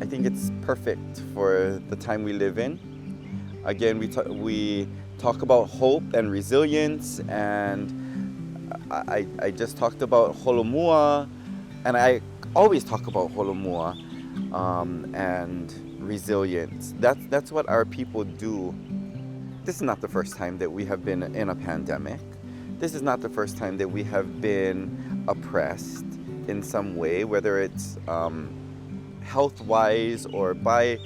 think it's perfect for the time we live in. Again, we talk about hope and resilience, and I just talked about Holomua, and I always talk about Holomua and resilience. That's what our people do. This is not the first time that we have been in a pandemic. This is not the first time that we have been oppressed in some way, whether it's health-wise or by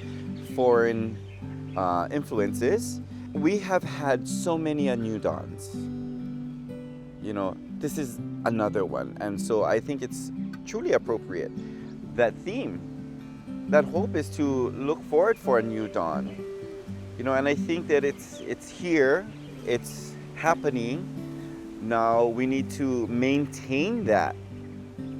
foreign influences. We have had so many new dawns. This is another one. And so I think it's truly appropriate. That theme, that hope is to look forward for a new dawn. And I think that it's here, it's happening. Now we need to maintain that.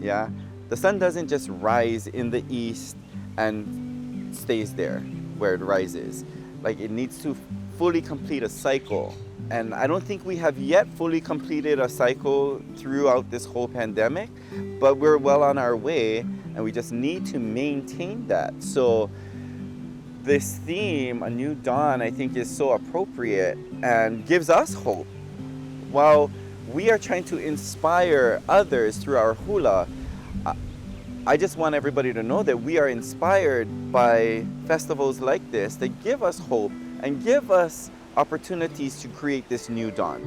Yeah, the sun doesn't just rise in the east and stays there where it rises. Like, it needs to fully complete a cycle. And I don't think we have yet fully completed a cycle throughout this whole pandemic, but we're well on our way, and we just need to maintain that. So this theme, A New Dawn, I think is so appropriate and gives us hope. While we are trying to inspire others through our hula, I just want everybody to know that we are inspired by festivals like this that give us hope and give us opportunities to create this new dawn.